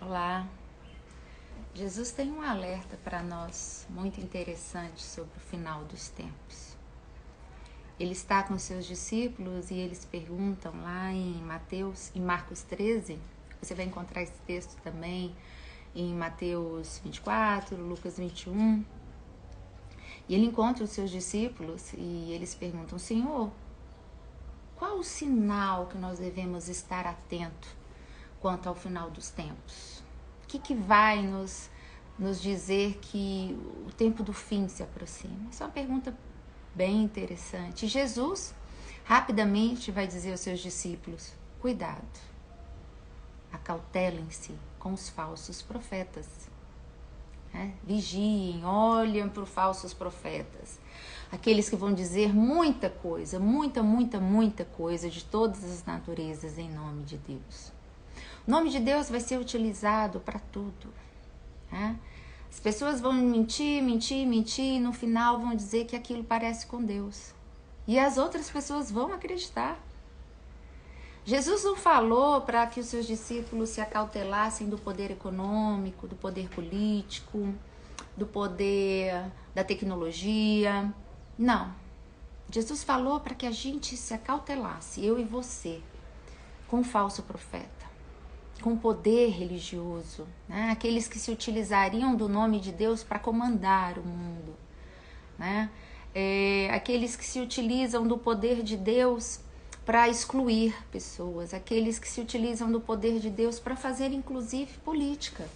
Olá, Jesus tem um alerta para nós muito interessante sobre o final dos tempos. Ele está com seus discípulos e eles perguntam lá em Marcos 13, você vai encontrar esse texto também em Mateus 24, Lucas 21. E ele encontra os seus discípulos e eles perguntam: Senhor, qual o sinal que nós devemos estar atentos quanto ao final dos tempos? O que vai nos dizer que o tempo do fim se aproxima? Essa é uma pergunta bem interessante. Jesus rapidamente vai dizer aos seus discípulos: cuidado, acautelem-se com os falsos profetas. Vigiem, olhem para os falsos profetas. Aqueles que vão dizer muita coisa, muita coisa de todas as naturezas em nome de Deus. O nome de Deus vai ser utilizado para tudo. As pessoas vão mentir, e no final vão dizer que aquilo parece com Deus. E as outras pessoas vão acreditar. Jesus não falou para que os seus discípulos se acautelassem do poder econômico, do poder político, do poder da tecnologia. Não. Jesus falou para que a gente se acautelasse, eu e você, com o falso profeta, com o poder religioso, aqueles que se utilizariam do nome de Deus para comandar o mundo, aqueles que se utilizam do poder de Deus para excluir pessoas, aqueles que se utilizam do poder de Deus para fazer inclusive política,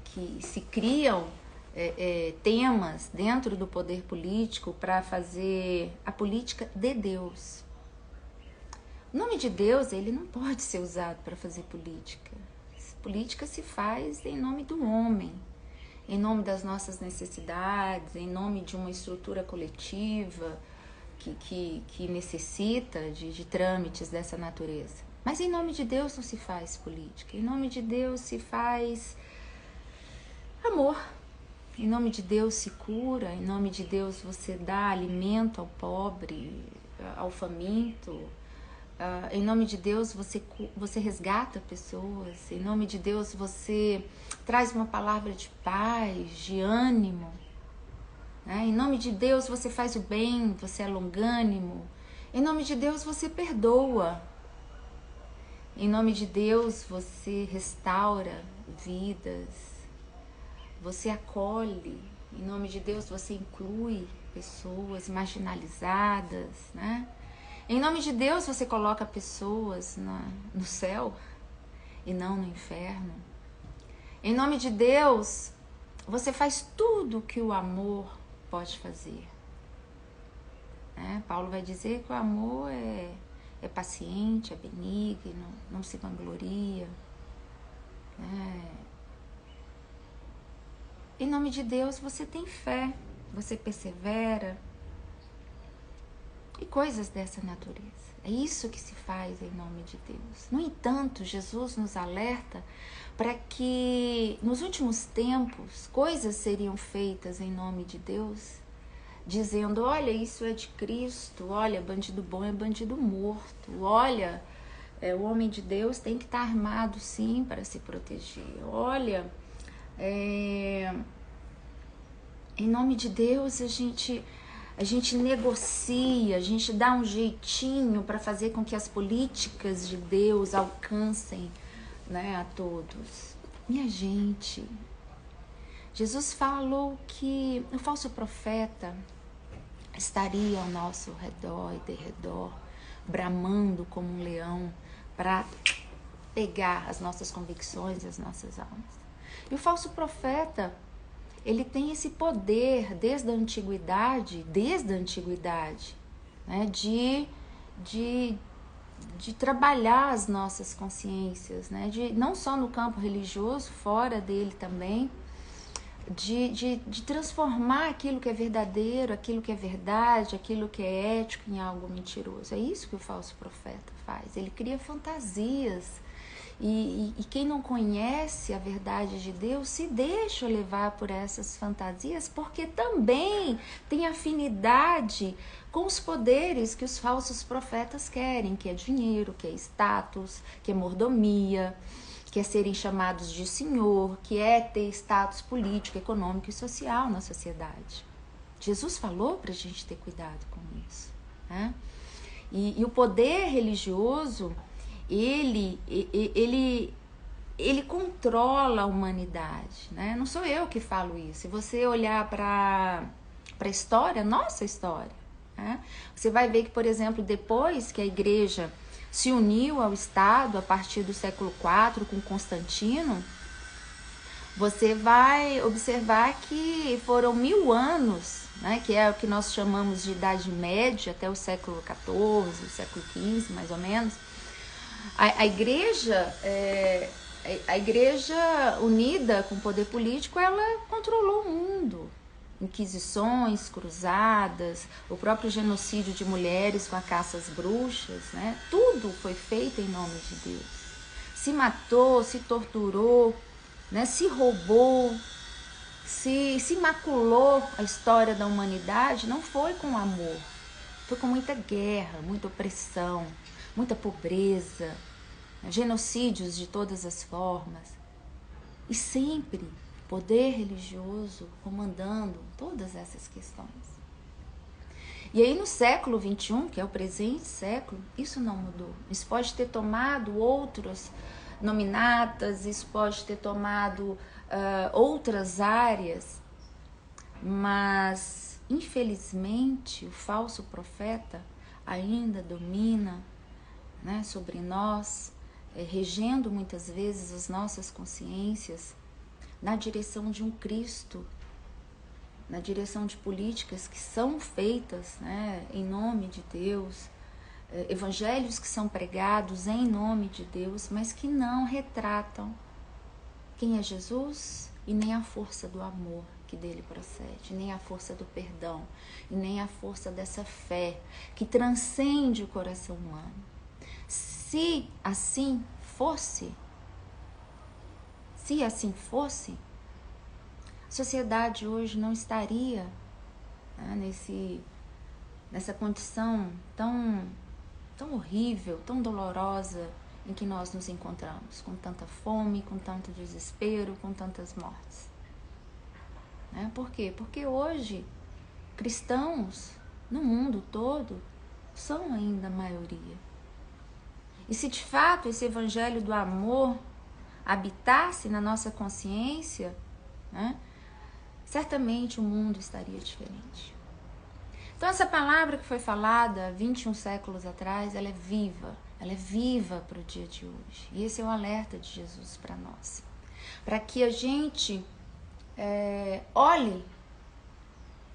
que se criam temas dentro do poder político para fazer a política de Deus. O nome de Deus, ele não pode ser usado para fazer política. Política se faz em nome do homem, em nome das nossas necessidades, em nome de uma estrutura coletiva que necessita de trâmites dessa natureza. Mas em nome de Deus não se faz política. Em nome de Deus se faz amor. Em nome de Deus se cura. Em nome de Deus você dá alimento ao pobre, ao faminto. Em nome de Deus você resgata pessoas. Em nome de Deus você traz uma palavra de paz, de ânimo. Em nome de Deus você faz o bem, você é longânimo. Em nome de Deus você perdoa. Em nome de Deus você restaura vidas. Você acolhe. Em nome de Deus você inclui pessoas marginalizadas, Em nome de Deus você coloca pessoas no céu e não no inferno. Em nome de Deus você faz tudo que o amor pode fazer. Paulo vai dizer que o amor é paciente, é benigno, não se vangloria. Em nome de Deus você tem fé, você persevera. E coisas dessa natureza. É isso que se faz em nome de Deus. No entanto, Jesus nos alerta para que nos últimos tempos coisas seriam feitas em nome de Deus, dizendo: olha, isso é de Cristo, olha, bandido bom é bandido morto, olha, o homem de Deus tem que estar armado sim para se proteger, olha, em nome de Deus a gente negocia, a gente dá um jeitinho para fazer com que as políticas de Deus alcancem, a todos. Minha gente, Jesus falou que o falso profeta estaria ao nosso redor e derredor, bramando como um leão para pegar as nossas convicções e as nossas almas. E o falso profeta, ele tem esse poder desde a antiguidade, de trabalhar as nossas consciências, não só no campo religioso, fora dele também, de transformar aquilo que é verdadeiro, aquilo que é verdade, aquilo que é ético em algo mentiroso. É isso que o falso profeta faz. Ele cria fantasias. E quem não conhece a verdade de Deus se deixa levar por essas fantasias, porque também tem afinidade com os poderes que os falsos profetas querem, que é dinheiro, que é status, que é mordomia, que é serem chamados de senhor, que é ter status político, econômico e social na sociedade. Jesus falou para a gente ter cuidado com isso, né? E o poder religioso, ele controla a humanidade, né? Não sou eu que falo isso. Se você olhar para a história, nossa história, né? Você vai ver que, por exemplo, depois que a igreja se uniu ao Estado a partir do século IV com Constantino, você vai observar que foram 1000 anos, né, que é o que nós chamamos de Idade Média, até o século XIV, século XV, mais ou menos. A igreja unida com o poder político, ela controlou o mundo. Inquisições, cruzadas, o próprio genocídio de mulheres com a caça às bruxas, né? Tudo foi feito em nome de Deus. Se matou, se torturou, né? Se roubou, se maculou a história da humanidade, não foi com amor, foi com muita guerra, muita opressão, muita pobreza, genocídios de todas as formas. E sempre poder religioso comandando todas essas questões. E aí no século XXI, que é o presente século, isso não mudou. Isso pode ter tomado outras nominatas, isso pode ter tomado outras áreas, mas infelizmente o falso profeta ainda domina, né, sobre nós, regendo muitas vezes as nossas consciências na direção de um Cristo, na direção de políticas que são feitas, né, em nome de Deus, evangelhos que são pregados em nome de Deus, mas que não retratam quem é Jesus e nem a força do amor que dele procede, nem a força do perdão, e nem a força dessa fé que transcende o coração humano. Se assim fosse, a sociedade hoje não estaria, né, nessa condição tão horrível, tão dolorosa em que nós nos encontramos, com tanta fome, com tanto desespero, com tantas mortes. Né? Por quê? Porque hoje cristãos no mundo todo são ainda a maioria. E se de fato esse evangelho do amor habitasse na nossa consciência, né, certamente o mundo estaria diferente. Então essa palavra que foi falada 21 séculos atrás, ela é viva para o dia de hoje. E esse é o alerta de Jesus para nós. Para que a gente olhe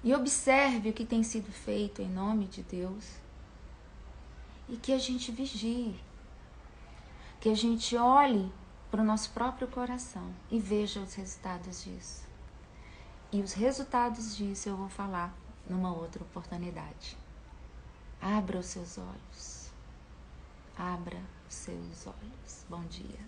e observe o que tem sido feito em nome de Deus e que a gente vigie, que a gente olhe para o nosso próprio coração e veja os resultados disso. E os resultados disso eu vou falar numa outra oportunidade. Abra os seus olhos. Abra os seus olhos. Bom dia.